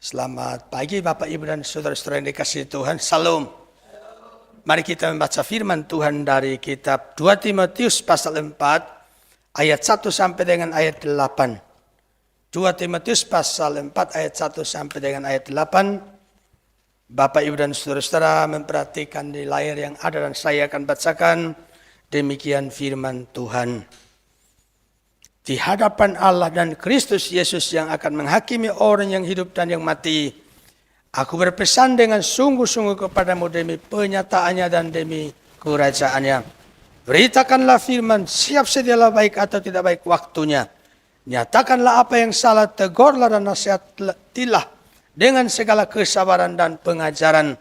Selamat pagi Bapak Ibu dan saudara-saudara yang dikasihi Tuhan. Salam. Mari kita membaca firman Tuhan dari kitab 2 Timotius pasal 4 ayat 1 sampai dengan ayat 8. 2 Timotius pasal 4 ayat 1 sampai dengan ayat 8. Bapak Ibu dan saudara-saudara memperhatikan di layar yang ada dan saya akan bacakan demikian firman Tuhan. Di hadapan Allah dan Kristus Yesus yang akan menghakimi orang yang hidup dan yang mati, aku berpesan dengan sungguh-sungguh kepadamu demi penyataannya dan demi kerajaannya. Beritakanlah firman, siap sedialah baik atau tidak baik waktunya. Nyatakanlah apa yang salah, tegurlah dan nasihatilah dengan segala kesabaran dan pengajaran.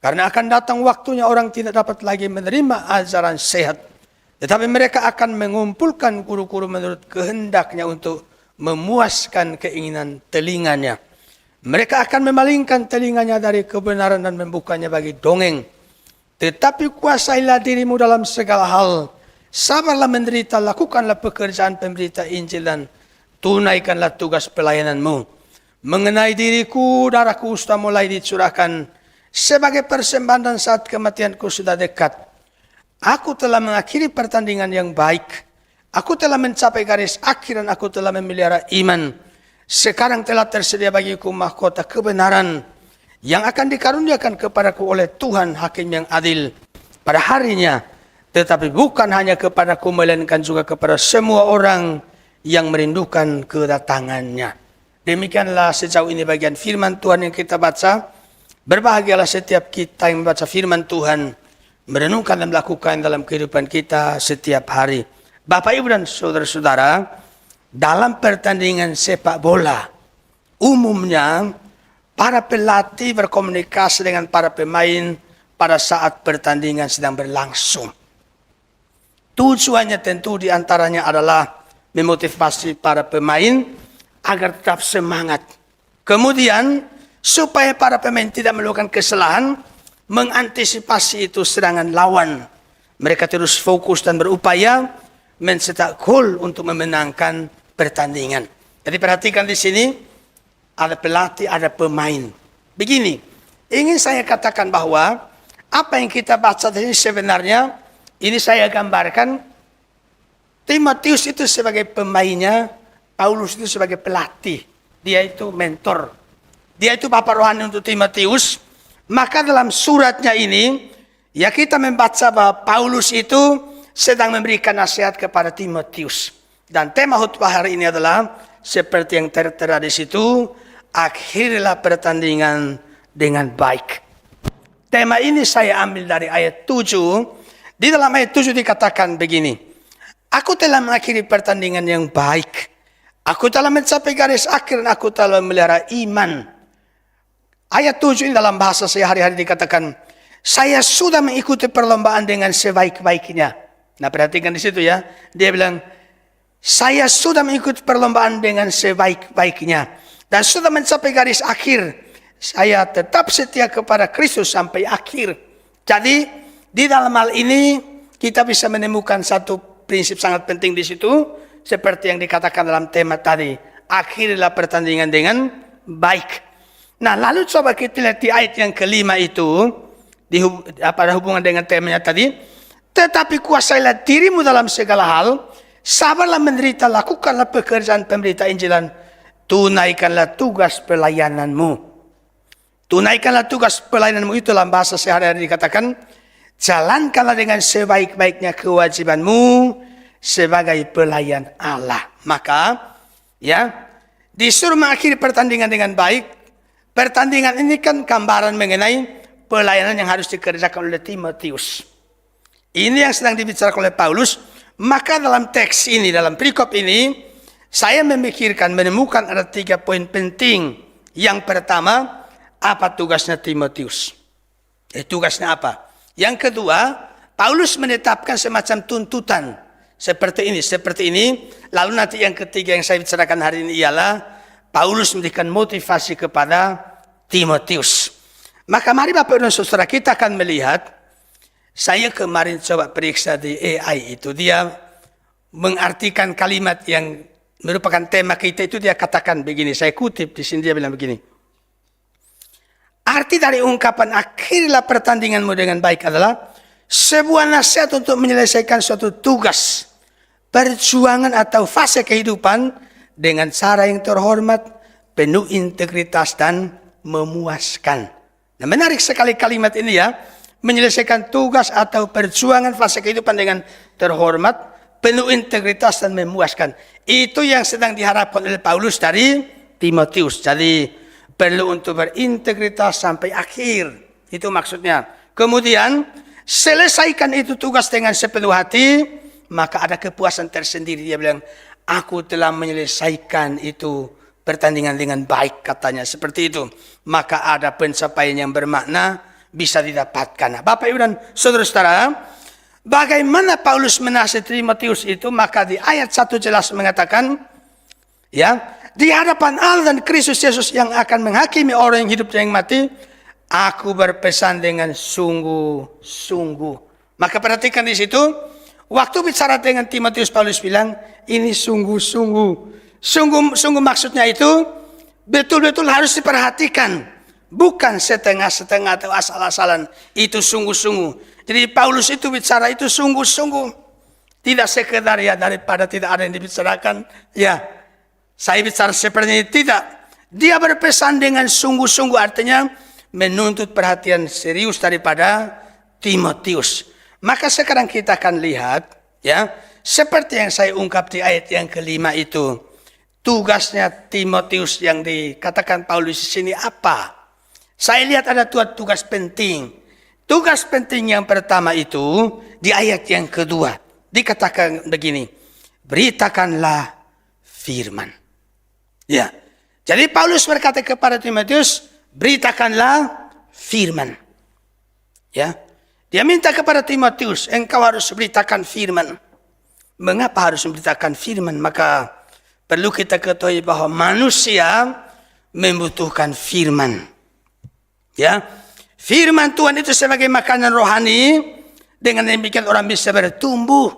Karena akan datang waktunya orang tidak dapat lagi menerima ajaran sehat. Tetapi mereka akan mengumpulkan guru-guru menurut kehendaknya untuk memuaskan keinginan telinganya. Mereka akan memalingkan telinganya dari kebenaran dan membukanya bagi dongeng. Tetapi kuasailah dirimu dalam segala hal. Sabarlah menderita, lakukanlah pekerjaan pemberita Injil dan tunaikanlah tugas pelayananmu. Mengenai diriku, darahku sudah mulai dicurahkan sebagai persembahan dan saat kematianku sudah dekat. Aku telah mengakhiri pertandingan yang baik. Aku telah mencapai garis akhir dan aku telah memelihara iman. Sekarang telah tersedia bagiku mahkota kebenaran yang akan dikaruniakan kepadaku oleh Tuhan Hakim yang adil pada harinya. Tetapi bukan hanya kepadaku, melainkan juga kepada semua orang yang merindukan kedatangannya. Demikianlah sejauh ini bagian firman Tuhan yang kita baca. Berbahagialah setiap kita yang membaca firman Tuhan, merenungkan dan melakukan dalam kehidupan kita setiap hari. Bapak, Ibu, dan saudara-saudara, dalam pertandingan sepak bola, umumnya para pelatih berkomunikasi dengan para pemain pada saat pertandingan sedang berlangsung. Tujuannya tentu diantaranya adalah memotivasi para pemain agar tetap semangat. Kemudian, supaya para pemain tidak melakukan kesalahan, mengantisipasi itu serangan lawan. Mereka terus fokus dan berupaya mencetak gol untuk memenangkan pertandingan. Jadi perhatikan di sini, ada pelatih, ada pemain. Begini, ingin saya katakan bahwa apa yang kita baca di sini sebenarnya, ini saya gambarkan Timotius itu sebagai pemainnya, Paulus itu sebagai pelatih. Dia itu mentor. Dia itu bapak rohani untuk Timotius. Maka dalam suratnya ini, ya kita membaca bahwa Paulus itu sedang memberikan nasihat kepada Timotius. Dan tema khotbah hari ini adalah seperti yang tertera di situ, akhirilah pertandingan dengan baik. Tema ini saya ambil dari ayat 7. Di dalam ayat 7 dikatakan begini, aku telah mengakhiri pertandingan yang baik. Aku telah mencapai garis akhir dan aku telah memelihara iman. Ayat 7 ini dalam bahasa sehari-hari dikatakan, saya sudah mengikuti perlombaan dengan sebaik-baiknya. Nah, perhatikan di situ ya. Dia bilang, saya sudah mengikuti perlombaan dengan sebaik-baiknya dan sudah mencapai garis akhir. Saya tetap setia kepada Kristus sampai akhir. Jadi, di dalam hal ini kita bisa menemukan satu prinsip sangat penting di situ, seperti yang dikatakan dalam tema tadi, akhirilah pertandingan dengan baik. Nah, lalu coba kita lihat di ayat yang kelima itu, pada hubungan dengan temanya tadi, tetapi kuasailah dirimu dalam segala hal, sabarlah menderita, lakukanlah pekerjaan pemberita Injilan, tunaikanlah tugas pelayananmu. Tunaikanlah tugas pelayananmu itu dalam bahasa sehari-hari dikatakan, jalankanlah dengan sebaik-baiknya kewajibanmu sebagai pelayan Allah. Maka, ya, disuruh mengakhiri pertandingan dengan baik. Pertandingan ini kan gambaran mengenai pelayanan yang harus dikerjakan oleh Timotius. Ini yang sedang dibicarakan oleh Paulus. Maka dalam teks ini, dalam perikop ini, saya memikirkan, menemukan ada 3 poin penting. Yang pertama, apa tugasnya Timotius? Tugasnya apa? Yang kedua, Paulus menetapkan semacam tuntutan. Seperti ini. Lalu nanti yang ketiga yang saya bicarakan hari ini ialah, Paulus memberikan motivasi kepada Timotius. Maka mari Bapak dan Saudara, kita akan melihat. Saya kemarin coba periksa di AI itu. Dia mengartikan kalimat yang merupakan tema kita itu. Dia katakan begini, saya kutip di sini, dia bilang begini. Arti dari ungkapan akhirilah pertandinganmu dengan baik adalah sebuah nasihat untuk menyelesaikan suatu tugas, perjuangan atau fase kehidupan dengan cara yang terhormat, penuh integritas dan memuaskan. Nah, menarik sekali kalimat ini ya. Menyelesaikan tugas atau perjuangan fase kehidupan dengan terhormat, penuh integritas dan memuaskan. Itu yang sedang diharapkan oleh Paulus dari Timotius. Jadi perlu untuk berintegritas sampai akhir. Itu maksudnya. Kemudian selesaikan itu tugas dengan sepenuh hati, maka ada kepuasan tersendiri. Dia bilang, aku telah menyelesaikan itu pertandingan dengan baik, katanya seperti itu. Maka ada pencapaian yang bermakna bisa didapatkan. Nah, Bapak Ibu dan saudara-saudara, bagaimana Paulus menasihati Timotius itu? Maka di ayat 1 jelas mengatakan, ya, di hadapan Allah dan Kristus Yesus yang akan menghakimi orang yang hidup dan yang mati, aku berpesan dengan sungguh-sungguh. Maka perhatikan di situ, waktu bicara dengan Timotius, Paulus bilang, ini sungguh-sungguh. Sungguh maksudnya itu betul-betul harus diperhatikan. Bukan setengah-setengah atau asal-asalan. Itu sungguh-sungguh. Jadi Paulus itu bicara itu sungguh-sungguh. Tidak sekedar ya daripada tidak ada yang dibicarakan. Ya, saya bicara seperti ini. Tidak. Dia berpesan dengan sungguh-sungguh, artinya menuntut perhatian serius daripada Timotius. Maka sekarang kita akan lihat, ya, seperti yang saya ungkap di ayat yang kelima itu. Tugasnya Timotius yang dikatakan Paulus di sini apa? Saya lihat ada tugas penting. Tugas penting yang pertama itu di ayat yang kedua. Dikatakan begini, beritakanlah firman. Ya. Jadi Paulus berkata kepada Timotius, beritakanlah firman. Ya. Dia minta kepada Timotius, engkau harus beritakan firman. Mengapa harus memberitakan firman? Maka perlu kita ketahui bahwa manusia membutuhkan firman. Ya, firman Tuhan itu sebagai makanan rohani, dengan demikian orang bisa bertumbuh.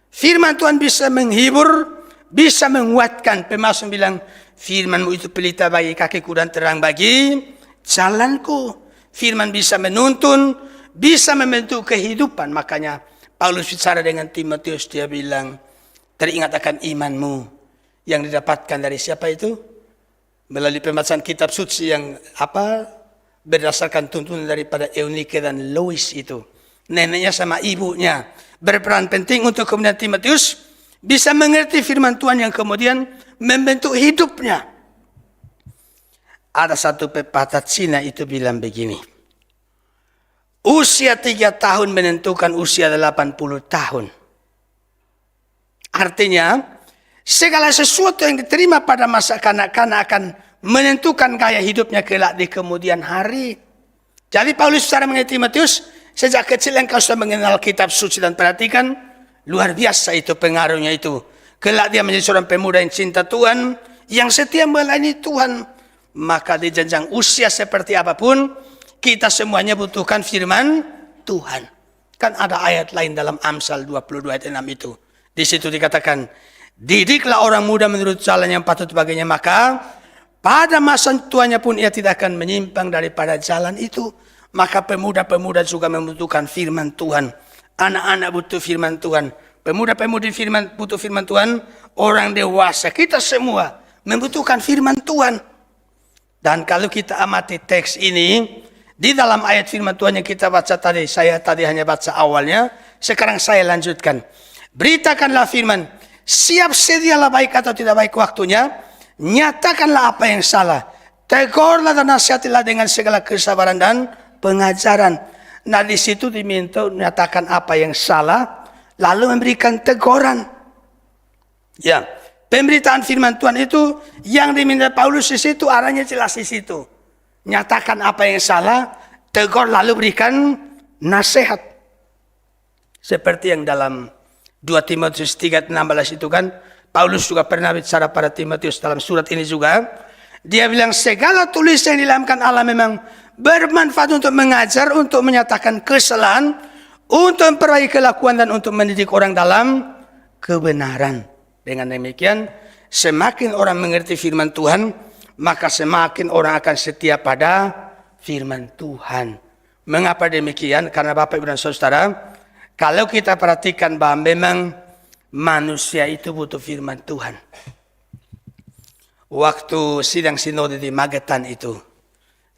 Firman Tuhan bisa menghibur, bisa menguatkan. Pemasmur bilang, firman-Mu itu pelita bagi kakiku dan terang bagi jalanku. Firman bisa menuntun, bisa membentuk kehidupan. Makanya Paulus bicara dengan Timotius, dia bilang, teringat akan imanmu yang didapatkan dari siapa itu? Melalui pembacaan kitab suci yang apa? Berdasarkan tuntunan daripada Eunike dan Lois itu. Neneknya sama ibunya berperan penting untuk kemudian Timotius bisa mengerti firman Tuhan yang kemudian membentuk hidupnya. Ada satu pepatah Cina itu bilang begini. Usia 3 tahun menentukan usia 80 tahun. Artinya, segala sesuatu yang diterima pada masa kanak-kanak akan menentukan gaya hidupnya kelak di kemudian hari. Jadi Paulus secara mengenai Timotius, sejak kecil engkau sudah mengenal kitab suci dan perhatikan, luar biasa itu pengaruhnya itu. Kelak dia menjadi seorang pemuda yang cinta Tuhan, yang setia melayani Tuhan. Maka di jenjang usia seperti apapun, kita semuanya butuhkan firman Tuhan. Kan ada ayat lain dalam Amsal 22 ayat 6 itu. Di situ dikatakan, didiklah orang muda menurut jalan yang patut baginya, maka pada masa tuanya pun ia tidak akan menyimpang daripada jalan itu. Maka pemuda-pemuda juga membutuhkan firman Tuhan. Anak-anak butuh firman Tuhan. Pemuda-pemudi butuh firman Tuhan. Orang dewasa, kita semua membutuhkan firman Tuhan. Dan kalau kita amati teks ini, di dalam ayat firman Tuhan yang kita baca tadi, saya tadi hanya baca awalnya, sekarang saya lanjutkan. Beritakanlah firman, siap sedialah baik atau tidak baik waktunya, nyatakanlah apa yang salah, tegurlah dan nasihatilah dengan segala kesabaran dan pengajaran. Nah, di situ diminta menyatakan apa yang salah, lalu memberikan teguran. Ya, pemberitaan firman Tuhan itu yang diminta Paulus di situ, arahnya jelas di situ. Nyatakan apa yang salah, tegur lalu berikan nasihat. Seperti yang dalam 2 Timotius 3:16 itu kan, Paulus juga pernah bicara pada Timotius dalam surat ini juga. Dia bilang segala tulisan yang diilhamkan Allah memang bermanfaat untuk mengajar, untuk menyatakan kesalahan, untuk memperbaiki kelakuan dan untuk mendidik orang dalam kebenaran. Dengan demikian, semakin orang mengerti firman Tuhan, maka semakin orang akan setia pada firman Tuhan. Mengapa demikian? Karena Bapak Ibu dan Saudara, kalau kita perhatikan bahwa memang manusia itu butuh firman Tuhan. Waktu sidang sinode di Magetan itu,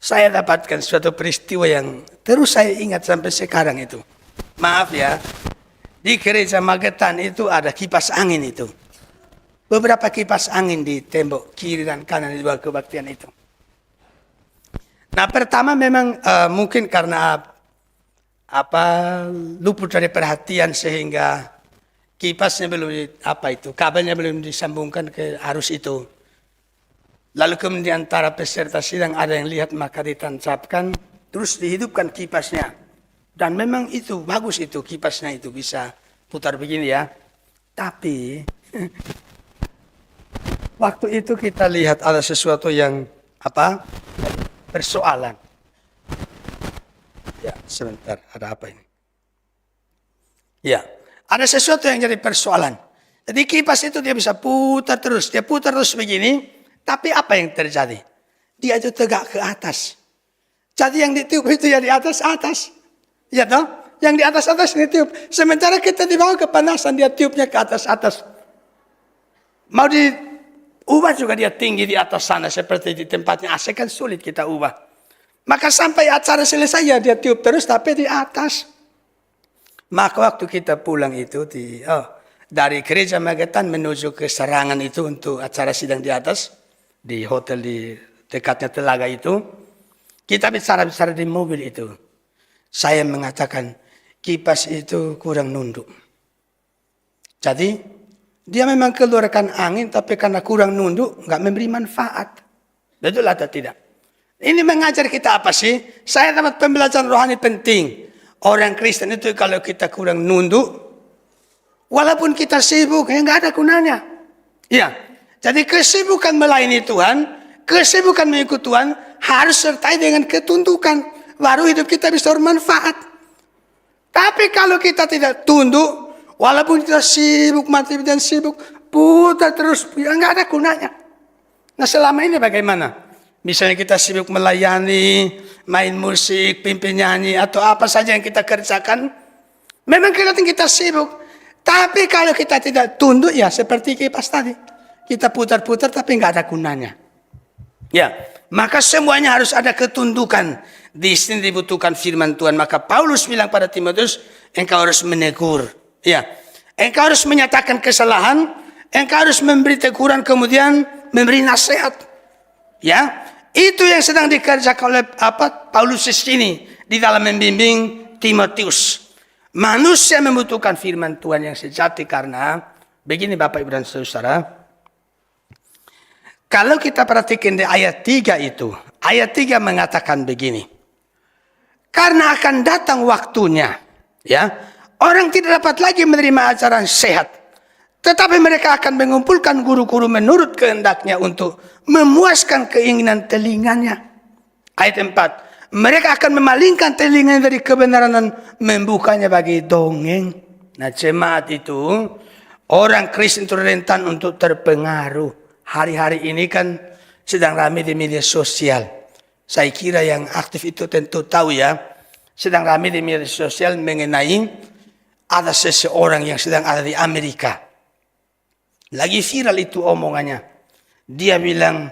saya dapatkan suatu peristiwa yang terus saya ingat sampai sekarang itu. Maaf ya, di gereja Magetan itu ada kipas angin itu. Beberapa kipas angin di tembok kiri dan kanan di bawah kebaktian itu. Nah, pertama memang mungkin karena luput dari perhatian sehingga kipasnya belum kabelnya belum disambungkan ke arus itu. Lalu kemudian antara peserta sidang ada yang lihat maka ditancapkan, terus dihidupkan kipasnya. Dan memang itu bagus itu kipasnya itu bisa putar begini ya. Tapi waktu itu kita lihat ada sesuatu yang persoalan. Ya, sebentar, ada apa ini? Ya, ada sesuatu yang jadi persoalan. Jadi kipas itu dia bisa putar terus begini, tapi apa yang terjadi? Dia itu tegak ke atas. Jadi yang ditiup itu ya di atas. Ya toh? Yang di atas ditiup. Sementara kita di bawah kepanasan, dia tiupnya ke atas. Mau diubah juga dia tinggi di atas sana seperti di tempatnya AC kan sulit kita ubah. Maka sampai acara selesai ya dia tiup terus tapi di atas. Maka waktu kita pulang itu dari gereja Magetan menuju ke Serangan itu untuk acara sidang di atas di hotel di dekatnya telaga itu, kita bicara di mobil itu. Saya mengatakan kipas itu kurang nunduk. Jadi dia memang keluarkan angin, tapi karena kurang nunduk, nggak memberi manfaat. Betul atau tidak? Ini mengajar kita apa sih? Saya dapat pembelajaran rohani penting. Orang Kristen itu kalau kita kurang nunduk, walaupun kita sibuk, ya nggak ada gunanya. Ya, jadi kesibukan melayani Tuhan, kesibukan mengikut Tuhan, harus sertai dengan ketundukan. Baru hidup kita bisa bermanfaat. Tapi kalau kita tidak tunduk, walaupun kita sibuk, mati dan sibuk, putar terus, ya nggak ada gunanya. Nah selama ini bagaimana? Misalnya kita sibuk melayani, main musik, pimpin nyanyi, atau apa saja yang kita kerjakan. Memang kelihatan kita sibuk. Tapi kalau kita tidak tunduk, ya seperti kipas tadi. Kita putar-putar tapi nggak ada gunanya. Ya, maka semuanya harus ada ketundukan. Di sini dibutuhkan firman Tuhan. Maka Paulus bilang pada Timotius, engkau harus menegur. Ya, engkau harus menyatakan kesalahan, engkau harus memberi teguran, kemudian memberi nasihat. Ya, itu yang sedang dikerjakan oleh Paulus di sini di dalam membimbing Timotius. Manusia membutuhkan firman Tuhan yang sejati karena begini Bapak Ibu dan Saudara. Kalau kita perhatikan di ayat 3 itu, ayat 3 mengatakan begini. Karena akan datang waktunya, ya, orang tidak dapat lagi menerima ajaran sehat. Tetapi mereka akan mengumpulkan guru-guru menurut kehendaknya untuk memuaskan keinginan telinganya. Ayat 4. Mereka akan memalingkan telinganya dari kebenaran dan membukanya bagi dongeng. Nah jemaat itu, orang Kristen itu rentan untuk terpengaruh. Hari-hari ini kan sedang ramai di media sosial. Saya kira yang aktif itu tentu tahu ya. Sedang ramai di media sosial mengenai ada seseorang yang sedang ada di Amerika. Lagi viral itu omongannya. Dia bilang,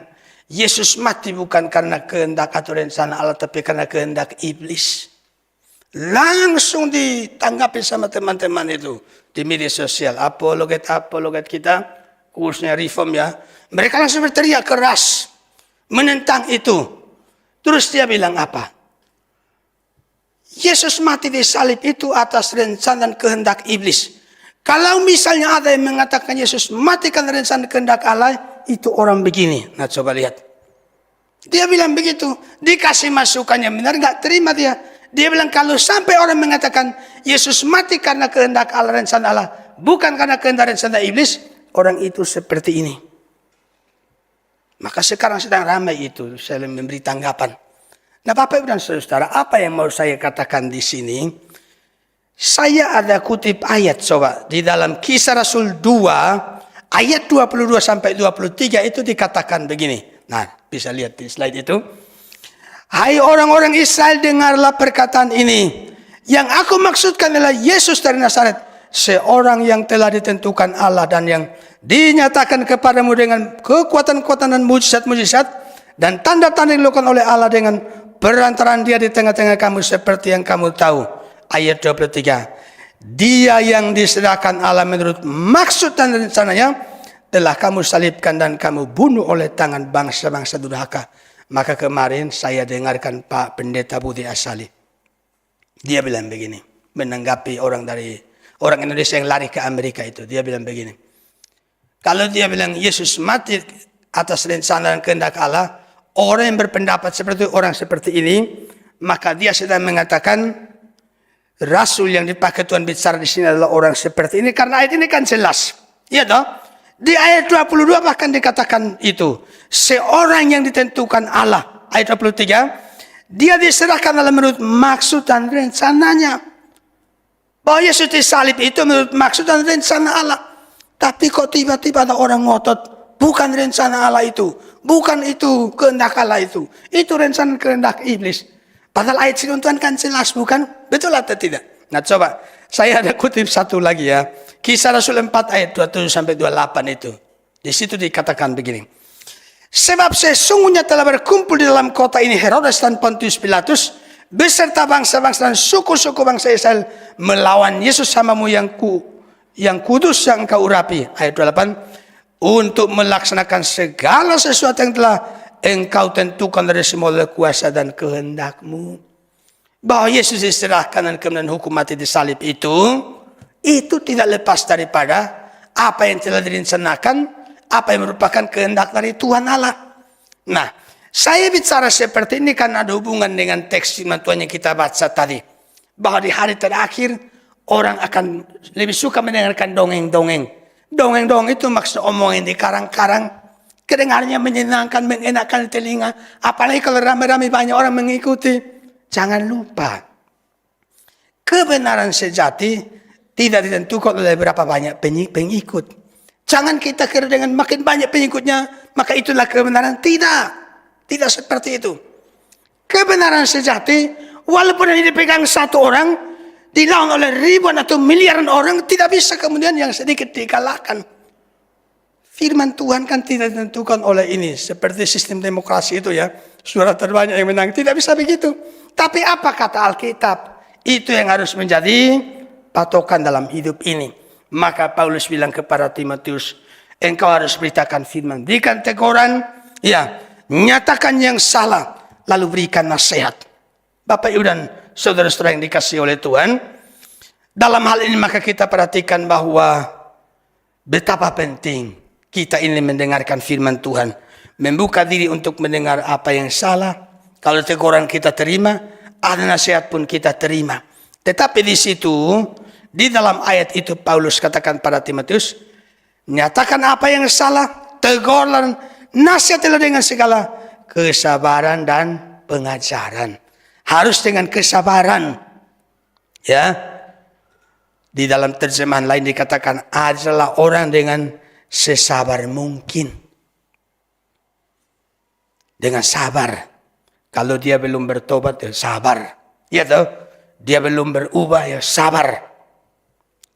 Yesus mati bukan karena kehendak atau rencana Allah, tapi karena kehendak iblis. Langsung ditanggapi sama teman-teman itu di media sosial. Apologet kita, kursnya Reform ya. Mereka langsung berteriak keras menentang itu. Terus dia bilang apa? Yesus mati di salib itu atas rencana dan kehendak iblis. Kalau misalnya ada yang mengatakan Yesus mati karena rencana kehendak Allah, itu orang begini. Nah coba lihat. Dia bilang begitu. Dikasih masukannya benar, nggak terima dia. Dia bilang kalau sampai orang mengatakan Yesus mati karena kehendak Allah, rencana Allah, bukan karena kehendak rencana iblis, orang itu seperti ini. Maka sekarang sedang ramai itu, saya memberi tanggapan. Nah Bapak Ibu dan Saudara, apa yang mau saya katakan di sini? Saya ada kutip ayat coba. Di dalam Kisah Rasul 2, ayat 22 sampai 23 itu dikatakan begini. Nah bisa lihat di slide itu. Hai orang-orang Israel, dengarlah perkataan ini. Yang aku maksudkan adalah Yesus dari Nazaret, seorang yang telah ditentukan Allah dan yang dinyatakan kepadamu dengan kekuatan-kekuatan dan mujizat-mujizat dan tanda-tanda yang dilakukan oleh Allah dengan perantaraan dia di tengah-tengah kamu seperti yang kamu tahu. Ayat 23. Dia yang diserahkan Allah menurut maksud dan rencananya telah kamu salibkan dan kamu bunuh oleh tangan bangsa-bangsa durhaka. Maka kemarin saya dengarkan Pak Pendeta Budi Asali. Dia bilang begini, menanggapi orang Indonesia yang lari ke Amerika itu. Dia bilang begini, kalau dia bilang Yesus mati atas rencana dan kehendak Allah, orang yang berpendapat seperti orang seperti ini, maka dia sedang mengatakan rasul yang dipakai Tuhan bicara di sini adalah orang seperti ini. Karena ayat ini kan jelas, ya toh? Di ayat 22 bahkan dikatakan itu, seorang yang ditentukan Allah. Ayat 23, dia diserahkan Allah menurut maksud dan rencananya. Bahwa Yesus disalib itu menurut maksud dan rencana Allah. Tapi kok tiba-tiba ada orang ngotot, bukan rencana Allah itu, bukan itu kehendak Allah itu rencana kehendak iblis. Padahal ayat firman Tuhan kan jelas, bukan? Betul atau tidak? Nah coba, saya ada kutip satu lagi ya. Kisah Rasul 4 ayat 27-28 itu. Di situ dikatakan begini. Sebab sesungguhnya telah berkumpul di dalam kota ini Herodes dan Pontius Pilatus beserta bangsa-bangsa dan suku-suku bangsa Israel melawan Yesus hamamu yang kudus yang engkau urapi. Ayat 28. Untuk melaksanakan segala sesuatu yang telah engkau tentukan dari semula kuasa dan kehendakmu. Bahwa Yesus diserahkan dan kemudian hukum mati disalib itu tidak lepas daripada apa yang telah direncanakan, apa yang merupakan kehendak dari Tuhan Allah. Nah, saya bicara seperti ini karena ada hubungan dengan teks firman Tuhan yang kita baca tadi. Bahwa di hari terakhir, orang akan lebih suka mendengarkan dongeng-dongeng. Dongeng-dongeng itu maksud omongan di karang-karang. Kedengarannya menyenangkan, mengenakan telinga. Apalagi kalau ramai-ramai banyak orang mengikuti. Jangan lupa, kebenaran sejati tidak ditentukan oleh berapa banyak pengikut. Jangan kita kira dengan makin banyak pengikutnya, maka itulah kebenaran. Tidak seperti itu. Kebenaran sejati, walaupun ini dipegang satu orang, dilawan oleh ribuan atau miliaran orang, tidak bisa kemudian yang sedikit dikalahkan. Firman Tuhan kan tidak ditentukan oleh ini. Seperti sistem demokrasi itu ya. Suara terbanyak yang menang. Tidak bisa begitu. Tapi apa kata Alkitab? Itu yang harus menjadi patokan dalam hidup ini. Maka Paulus bilang kepada Timotius, engkau harus beritakan firman. Berikan teguran, ya, nyatakan yang salah, lalu berikan nasihat. Bapak Ibu dan saudara-saudara yang dikasihi oleh Tuhan, dalam hal ini maka kita perhatikan bahwa betapa penting kita ini mendengarkan firman Tuhan. Membuka diri untuk mendengar apa yang salah. Kalau teguran kita terima, ada nasihat pun kita terima. Tetapi di situ, di dalam ayat itu Paulus katakan pada Timotius, nyatakan apa yang salah, teguran, nasihatlah dengan segala kesabaran dan pengajaran. Harus dengan kesabaran. Ya. Di dalam terjemahan lain dikatakan adalah orang dengan sesabar mungkin. Dengan sabar. Kalau dia belum bertobat, ya sabar. Ya toh? Dia belum berubah, ya sabar.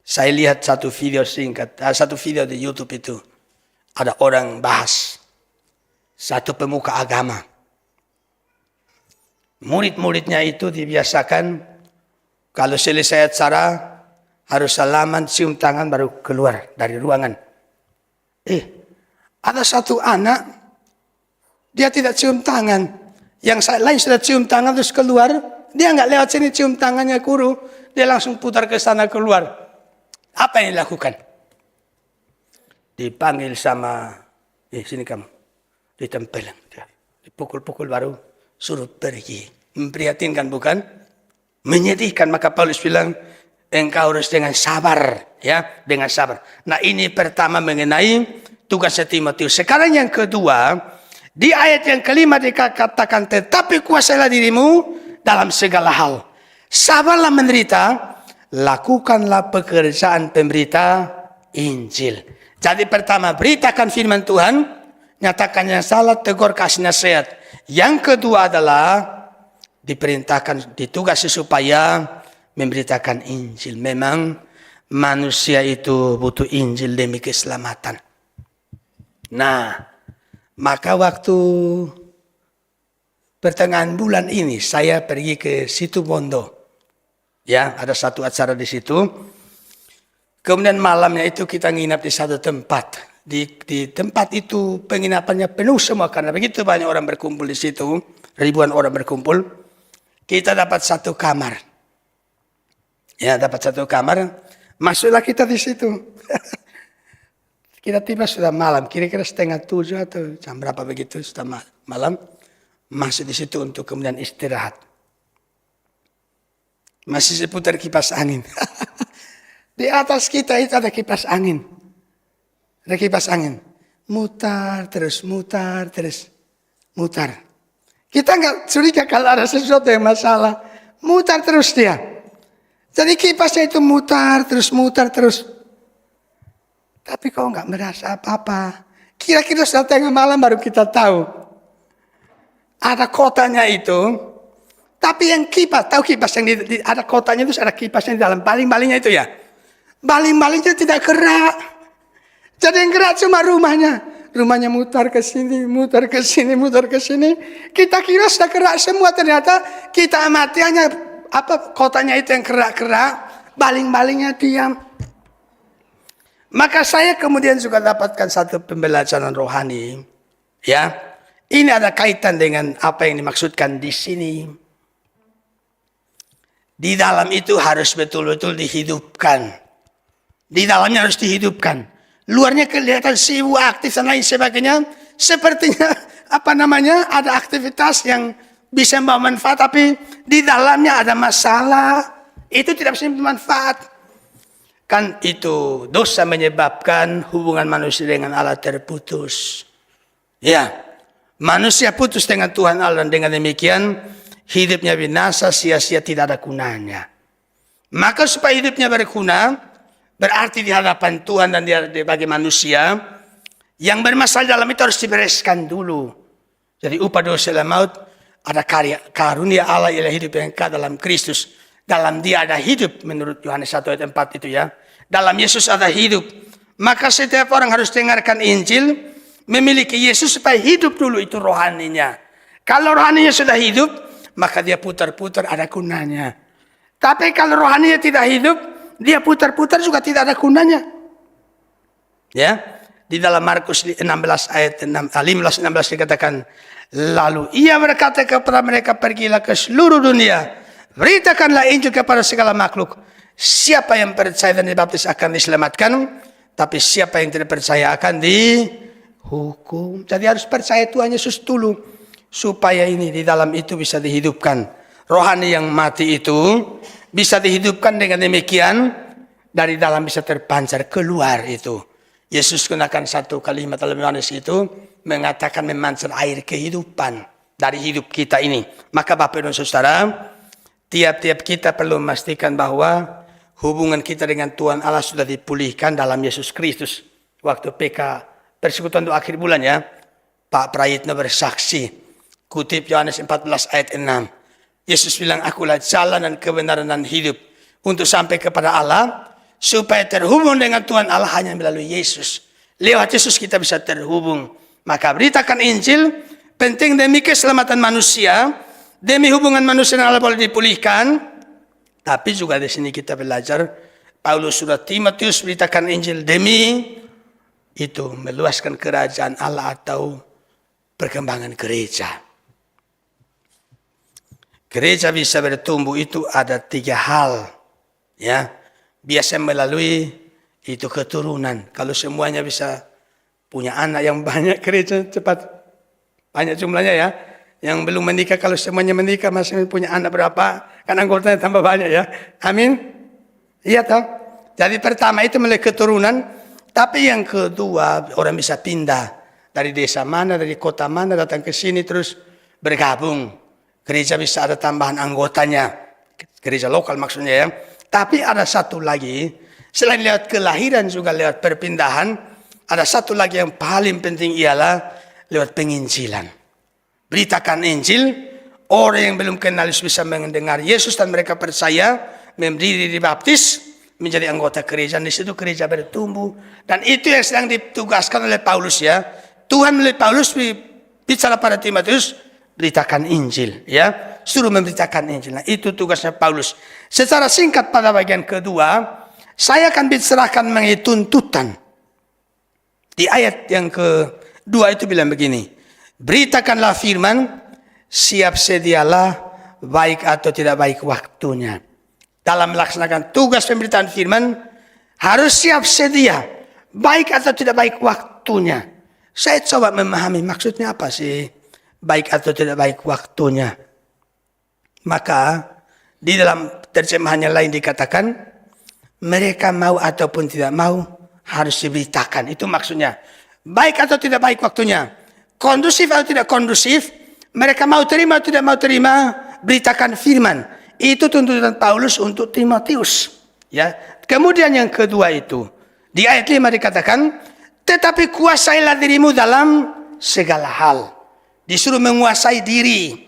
Saya lihat satu video singkat, satu video di YouTube itu. Ada orang bahas. Satu pemuka agama. Murid-muridnya itu dibiasakan, kalau selesai acara, harus salaman, cium tangan, baru keluar dari ruangan. Ada satu anak, dia tidak cium tangan. Yang lain sudah cium tangan terus keluar. Dia nggak lewat sini cium tangannya guru. Dia langsung putar ke sana keluar. Apa yang dilakukan? Dipanggil sama, sini kamu. Ditempel. Dipukul-pukul baru suruh pergi. Memprihatinkan bukan? Menyedihkan. Maka Paulus bilang, engkau harus dengan sabar. Ya, dengan sabar. Nah ini pertama mengenai tugasnya Timotius. Sekarang yang kedua, di ayat yang kelima dikatakan, tetapi kuasailah dirimu dalam segala hal. Sabarlah menderita, lakukanlah pekerjaan pemberita Injil. Jadi pertama, beritakan firman Tuhan, nyatakan yang salah, tegur, kasih nasihat. Yang kedua adalah diperintahkan, ditugasi supaya memberitakan Injil. Memang manusia itu butuh Injil demi keselamatan. Nah, maka waktu pertengahan bulan ini saya pergi ke Situ Bondo. Ya, ada satu acara di situ. Kemudian malamnya itu kita nginap di satu tempat. Di tempat itu penginapannya penuh semua karena begitu banyak orang berkumpul di situ, ribuan orang berkumpul. Kita dapat satu kamar. Ya, dapat satu kamar. Masuklah kita di situ. Kita tiba sudah malam, kira-kira 6:30 atau jam berapa begitu, sudah malam. Masuk di situ untuk kemudian istirahat. Masih seputar kipas angin. Di atas kita itu ada kipas angin. Ada kipas angin. Mutar terus, mutar terus, mutar. Kita nggak curiga kalau ada sesuatu yang masalah. Mutar terus dia. Jadi kipasnya itu mutar terus, mutar terus. Tapi kok nggak merasa apa-apa. Kira-kira sudah tengah malam baru kita tahu. Ada kotanya itu. Tapi yang kipas, tahu kipas yang ada kotanya itu ada kipasnya di dalam. Baling-balingnya itu ya. Baling-balingnya tidak gerak. Jadi yang gerak cuma rumahnya. Rumahnya mutar ke sini, mutar ke sini, mutar ke sini. Kita kira sudah gerak semua. Ternyata kita amati hanya kotanya itu yang gerak-gerak. Baling-balingnya diam. Maka saya kemudian juga dapatkan satu pembelajaran rohani. Ya, ini ada kaitan dengan apa yang dimaksudkan di sini. Di dalam itu harus betul-betul dihidupkan. Di dalamnya harus dihidupkan. Luarnya kelihatan sibuk, aktif dan lain sebagainya. Sepertinya ada aktivitas yang bisa membawa manfaat, tapi di dalamnya ada masalah. Itu tidak bisa bermanfaat. Kan itu dosa menyebabkan hubungan manusia dengan Allah terputus. Ya, manusia putus dengan Tuhan Allah dan dengan demikian hidupnya binasa, sia-sia, tidak ada gunanya. Maka supaya hidupnya berguna, berarti di hadapan Tuhan dan bagi manusia, yang bermasalah dalam itu harus dibereskan dulu. Jadi upah dosa dan maut, ada karunia Allah ialah hidup yang kekal dalam Kristus. Dalam dia ada hidup menurut Yohanes 1 ayat 4 itu ya. Dalam Yesus ada hidup. Maka setiap orang harus dengarkan Injil, memiliki Yesus supaya hidup dulu itu rohaninya. Kalau rohaninya sudah hidup, maka dia putar-putar ada gunanya. Tapi kalau rohaninya tidak hidup, dia putar-putar juga tidak ada gunanya. Ya, di dalam Markus 16 ayat 15-16 dikatakan, lalu ia berkata kepada mereka, pergilah ke seluruh dunia, beritakanlah Injil kepada segala makhluk. Siapa yang percaya dan dibaptis akan diselamatkan, tapi siapa yang tidak percaya akan dihukum. Jadi harus percaya Tuhan Yesus dulu, supaya ini di dalam itu bisa dihidupkan. Rohani yang mati itu bisa dihidupkan, dengan demikian dari dalam bisa terpancar keluar itu. Yesus gunakan satu kalimat dalam Yohanes itu, mengatakan memancar air kehidupan dari hidup kita ini. Maka Bapak dan Saudara, tiap-tiap kita perlu memastikan bahwa hubungan kita dengan Tuhan Allah sudah dipulihkan dalam Yesus Kristus. Waktu PK persekutuan untuk akhir bulan ya, Pak Prayitno bersaksi, kutip Yohanes 14 ayat 6. Yesus bilang, akulah jalan dan kebenaran dan hidup untuk sampai kepada Allah, supaya terhubung dengan Tuhan Allah hanya melalui Yesus. Lewat Yesus kita bisa terhubung. Maka beritakan Injil, penting demi keselamatan manusia, demi hubungan manusia dengan Allah boleh dipulihkan. Tapi juga di sini kita belajar, Paulus surat Timotius beritakan Injil demi itu meluaskan kerajaan Allah atau perkembangan gereja. Gereja bisa bertumbuh itu ada 3 hal, ya. Biasa melalui itu keturunan. Kalau semuanya bisa punya anak yang banyak, gereja cepat banyak jumlahnya ya. Yang belum menikah, kalau semuanya menikah masih punya anak berapa, kan anggotanya tambah banyak ya. Amin. Iya toh. Jadi pertama itu melalui keturunan, tapi yang kedua orang bisa pindah dari desa mana, dari kota mana datang ke sini terus bergabung. Gereja bisa ada tambahan anggotanya, gereja lokal maksudnya ya. Tapi ada satu lagi, selain lewat kelahiran juga lewat perpindahan, ada satu lagi yang paling penting ialah lewat penginjilan. Beritakan Injil, Orang yang belum kenal Yesus bisa mendengar Yesus dan mereka percaya, memberi diri dibaptis, menjadi anggota gereja. Di situ gereja bertumbuh. Dan itu yang sedang ditugaskan oleh Paulus ya. Tuhan melalui Paulus bicara pada Timotius, beritakan Injil ya. Suruh memberitakan Injil. Nah, itu tugasnya Paulus. Secara singkat pada bagian kedua, saya akan bicarakan mengenai tuntutan. Di ayat yang kedua itu bilang begini. Beritakanlah firman, siap sedialah, baik atau tidak baik waktunya. Dalam melaksanakan tugas pemberitaan firman, harus siap sedia, baik atau tidak baik waktunya. Saya coba memahami maksudnya apa sih, baik atau tidak baik waktunya. Maka, di dalam terjemahan yang lain dikatakan, mereka mau ataupun tidak mau, harus diberitakan. Itu maksudnya. Baik atau tidak baik waktunya. Kondusif atau tidak kondusif, mereka mau terima atau tidak mau terima, beritakan firman. Itu tuntutan Paulus untuk Timotius. Ya. Kemudian yang kedua itu, di ayat 5 dikatakan, tetapi kuasailah dirimu dalam segala hal. Disuruh menguasai diri.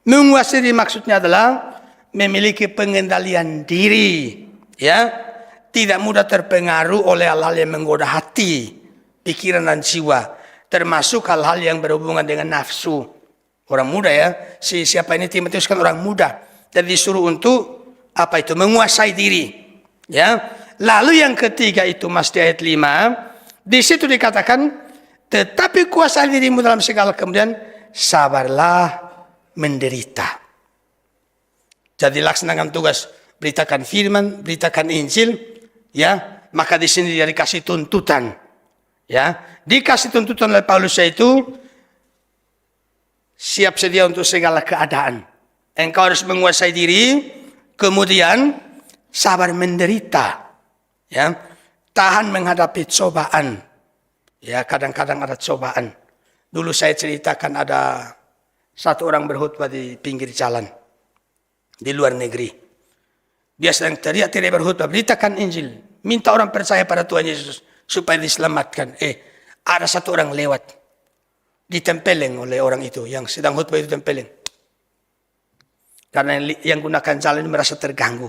Menguasai diri maksudnya adalah memiliki pengendalian diri. Ya. Tidak mudah terpengaruh oleh hal-hal yang menggoda hati, pikiran dan jiwa. Termasuk hal-hal yang berhubungan dengan nafsu. Orang muda ya, siapa ini Timotius kan orang muda. Jadi disuruh untuk apa itu? Menguasai diri. Ya. Lalu yang ketiga itu Mas di ayat 5, di situ dikatakan, tetapi kuasai dirimu dalam segala, kemudian sabarlah menderita. Jadi laksanakan tugas, beritakan firman, beritakan Injil, ya. Maka di sini dia dikasih tuntutan. Ya, dikasih tuntutan oleh Paulus yaitu siap sedia untuk segala keadaan. Engkau harus menguasai diri, kemudian sabar menderita. Ya, tahan menghadapi cobaan. Ya, kadang-kadang ada cobaan. Dulu saya ceritakan ada satu orang berkhutbah di pinggir jalan di luar negeri. Dia sedang teriak-teriak berkhutbah, beritakan Injil, minta orang percaya pada Tuhan Yesus supaya diselamatkan. Ada satu orang lewat. Ditempeleng oleh orang itu yang sedang khutbah itu tempeleng. Karena yang gunakan jalan ini merasa terganggu.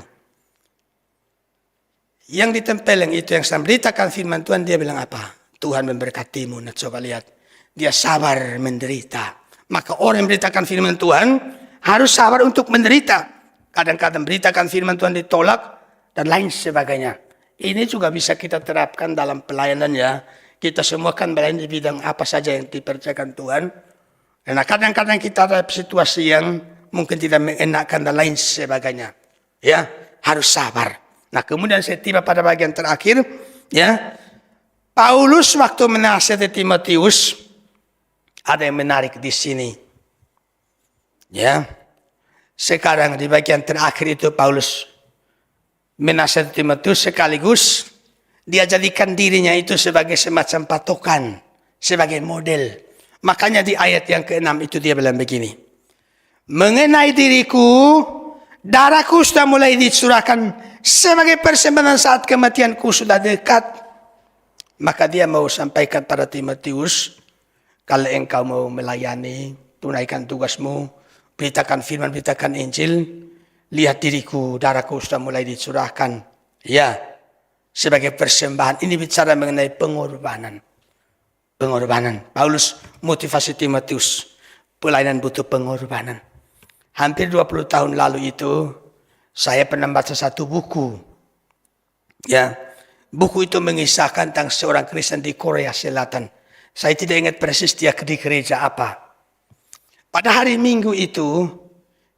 Yang ditempeleng itu yang sedang beritakan firman Tuhan, dia bilang apa? Tuhan memberkatimu. Nah, coba lihat. Dia sabar menderita. Maka orang yang beritakan firman Tuhan harus sabar untuk menderita. Kadang-kadang beritakan firman Tuhan ditolak dan lain sebagainya. Ini juga bisa kita terapkan dalam pelayanan ya. Kita semua kan berada di bidang apa saja yang dipercayakan Tuhan. Nah, kadang-kadang kita ada situasi yang mungkin tidak mengenakan dan lain sebagainya. Ya, harus sabar. Nah, kemudian saya tiba pada bagian terakhir. Ya, Paulus waktu menasihati Timotius, ada yang menarik di sini. Ya, sekarang di bagian terakhir itu Paulus menasihati Timotius sekaligus dia jadikan dirinya itu sebagai semacam patokan, sebagai model. Makanya di ayat yang ke-6 itu dia bilang begini. Mengenai diriku, darahku sudah mulai dicurahkan sebagai persembahan saat kematianku sudah dekat. Maka dia mau sampaikan pada Timotius, kalau engkau mau melayani, tunaikan tugasmu, beritakan firman, beritakan Injil, lihat diriku, darahku sudah mulai dicurahkan. Ya, sebagai persembahan. Ini bicara mengenai pengorbanan. Pengorbanan. Paulus motivasi Timotius. Pelayanan butuh pengorbanan. Hampir 20 tahun lalu itu, saya pernah baca satu buku. Ya, buku itu mengisahkan tentang seorang Kristen di Korea Selatan. Saya tidak ingat persis dia di gereja apa. Pada hari Minggu itu,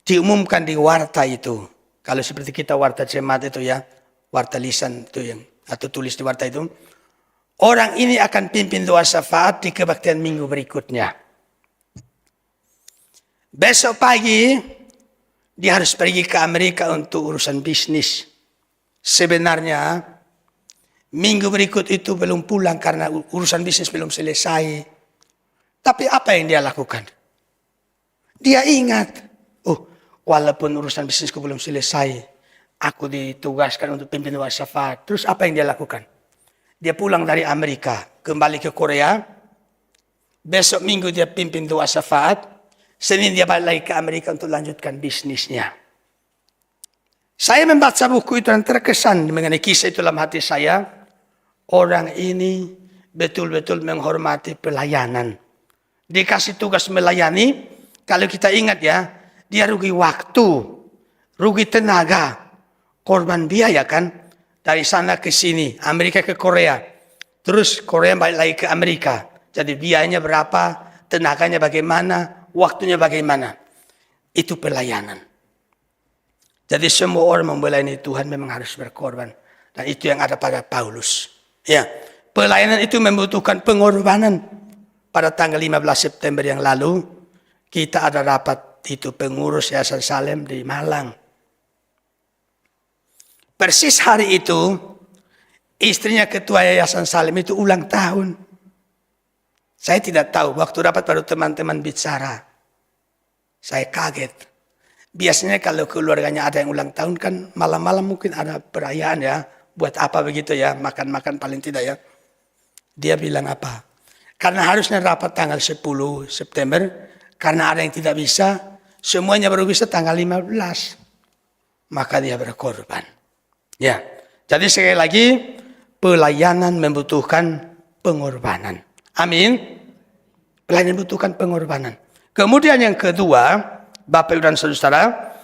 diumumkan di warta itu. Kalau seperti kita warta jemaat itu ya, warta lisan itu yang atau tulis di warta itu, orang ini akan pimpin doa syafaat di kebaktian minggu berikutnya. Besok pagi dia harus pergi ke Amerika untuk urusan bisnis. Sebenarnya minggu berikut itu belum pulang karena urusan bisnis belum selesai. Tapi apa yang dia lakukan? Dia ingat, walaupun urusan bisnisku belum selesai, aku ditugaskan untuk pimpin doa syafaat. Terus apa yang dia lakukan? Dia pulang dari Amerika, kembali ke Korea. Besok minggu dia pimpin doa syafaat. Senin dia balik lagi ke Amerika untuk lanjutkan bisnisnya. Saya membaca buku itu dan terkesan mengenai kisah itu dalam hati saya. Orang ini betul-betul menghormati pelayanan. Dikasih tugas melayani, kalau kita ingat ya, dia rugi waktu, rugi tenaga, korban biaya kan. Dari sana ke sini, Amerika ke Korea. Terus Korea balik lagi ke Amerika. Jadi biayanya berapa, tenaganya bagaimana, waktunya bagaimana. Itu pelayanan. Jadi semua orang melayani Tuhan memang harus berkorban. Dan itu yang ada pada Paulus. Ya, pelayanan itu membutuhkan pengorbanan. Pada tanggal 15 September yang lalu, kita ada rapat itu pengurus Yayasan Salem di Malang. Persis hari itu, istrinya ketua Yayasan Salem itu ulang tahun. Saya tidak tahu, waktu rapat baru teman-teman bicara. Saya kaget. Biasanya kalau keluarganya ada yang ulang tahun kan malam-malam mungkin ada perayaan ya. Buat apa begitu ya, makan-makan paling tidak ya. Dia bilang apa? Karena harusnya rapat tanggal 10 September, karena ada yang tidak bisa, semuanya baru bisa tanggal 15. Maka dia berkorban. Ya, jadi sekali lagi, pelayanan membutuhkan pengorbanan. Amin. Pelayanan membutuhkan pengorbanan. Kemudian yang kedua, Bapak Ibu dan Saudara,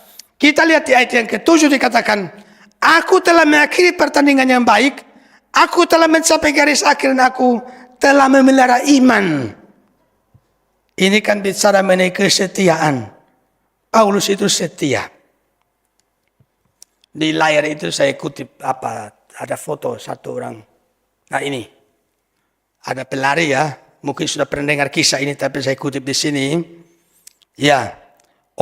kita lihat di ayat yang ke-7 dikatakan, aku telah mengakhiri pertandingan yang baik, aku telah mencapai garis akhir dan aku telah memelihara iman. Ini kan bicara mengenai kesetiaan. Paulus itu setia. Di layar itu saya kutip ada foto satu orang. Nah ini ada pelari ya, mungkin sudah pernah dengar kisah ini tapi saya kutip di sini. Ya,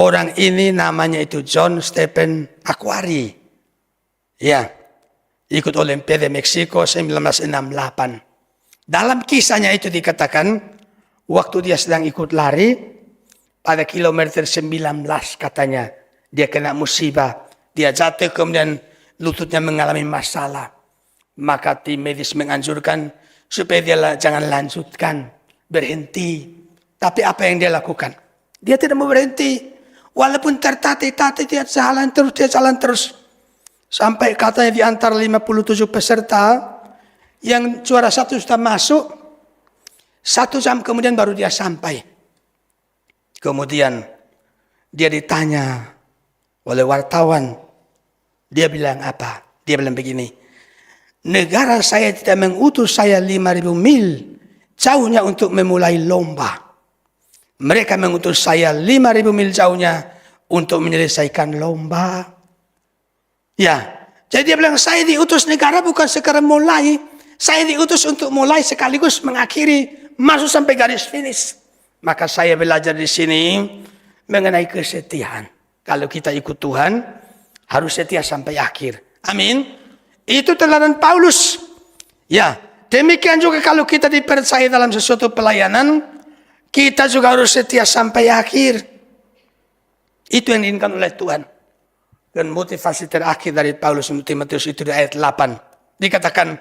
orang ini namanya itu John Stephen Aquari. Ya, ikut Olimpiade Meksiko 1968. Dalam kisahnya itu dikatakan waktu dia sedang ikut lari pada kilometer 19 katanya dia kena musibah. Dia jatuh kemudian lututnya mengalami masalah. Maka tim medis menganjurkan supaya dia jangan lanjutkan, berhenti. Tapi apa yang dia lakukan? Dia tidak mau berhenti. Walaupun tertatih-tatih dia jalan terus. Sampai katanya di antara 57 peserta, yang juara satu sudah masuk, 1 jam kemudian baru dia sampai. Kemudian dia ditanya oleh wartawan. Dia bilang apa? Dia bilang begini, negara saya tidak mengutus saya 5.000 mil jauhnya untuk memulai lomba. Mereka mengutus saya 5.000 mil jauhnya untuk menyelesaikan lomba. Ya, jadi dia bilang saya diutus negara bukan sekarang mulai. Saya diutus untuk mulai sekaligus mengakhiri, masuk sampai garis finish. Maka saya belajar di sini mengenai kesetiaan. Kalau kita ikut Tuhan, harus setia sampai akhir. Amin. Itu teladan Paulus. Ya, demikian juga kalau kita dipercaya dalam sesuatu pelayanan, kita juga harus setia sampai akhir. Itu yang diinginkan oleh Tuhan. Dan motivasi terakhir dari Paulus untuk Timotius itu di ayat 8. Dikatakan,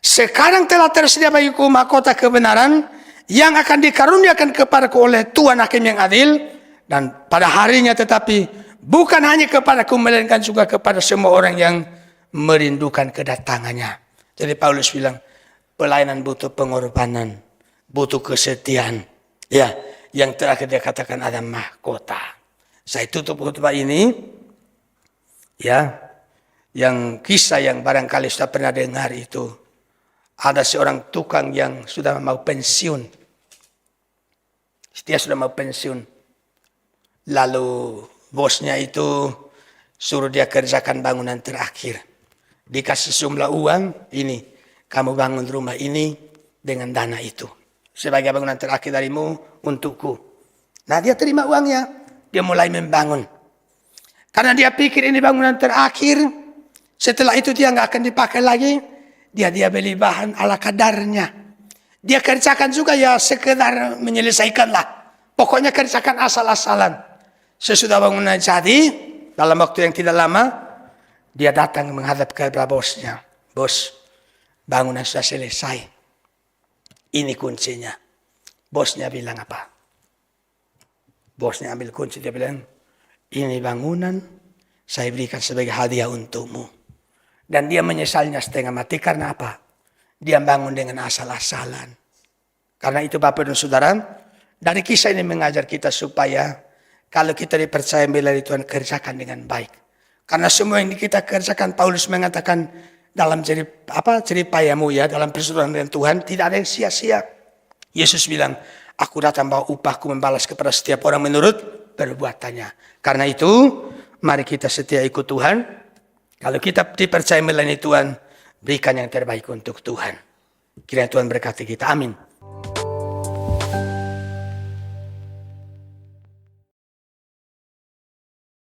sekarang telah tersedia bagiku mahkota kebenaran yang akan dikaruniakan kepadaku oleh Tuhan Hakim yang adil. Dan pada harinya tetapi bukan hanya kepadaku, melainkan juga kepada semua orang yang merindukan kedatangannya. Jadi Paulus bilang, pelayanan butuh pengorbanan, butuh kesetiaan. Ya, yang terakhir dia katakan ada mahkota. Saya tutup khotbah ini, ya, yang kisah yang barangkali sudah pernah dengar itu. Ada seorang tukang yang sudah mau pensiun. Dia sudah mau pensiun. Lalu bosnya itu suruh dia kerjakan bangunan terakhir. Dikasih sejumlah uang, ini kamu bangun rumah ini dengan dana itu. Sebagai bangunan terakhir darimu untukku. Nah dia terima uangnya, dia mulai membangun. Karena dia pikir ini bangunan terakhir, setelah itu dia nggak akan dipakai lagi, dia beli bahan ala kadarnya. Dia kerjakan juga ya sekedar menyelesaikan lah. Pokoknya kerjakan asal-asalan. Sesudah bangunan jadi, dalam waktu yang tidak lama, dia datang menghadap kepada bosnya. Bos, bangunan sudah selesai. Ini kuncinya. Bosnya bilang apa? Bosnya ambil kunci, dia bilang, ini bangunan saya berikan sebagai hadiah untukmu. Dan dia menyesalnya setengah mati karena apa? Dia bangun dengan asal-asalan. Karena itu Bapak dan Saudara, dari kisah ini mengajar kita supaya kalau kita dipercaya melayani Tuhan, kerjakan dengan baik. Karena semua yang kita kerjakan, Paulus mengatakan dalam jeripayamu ya, dalam persaudaraan dengan Tuhan, tidak ada yang sia-sia. Yesus bilang, aku datang bawa upahku membalas kepada setiap orang menurut perbuatannya. Karena itu, mari kita setia ikut Tuhan. Kalau kita dipercaya melayani Tuhan, berikan yang terbaik untuk Tuhan. Kiranya Tuhan berkati kita. Amin.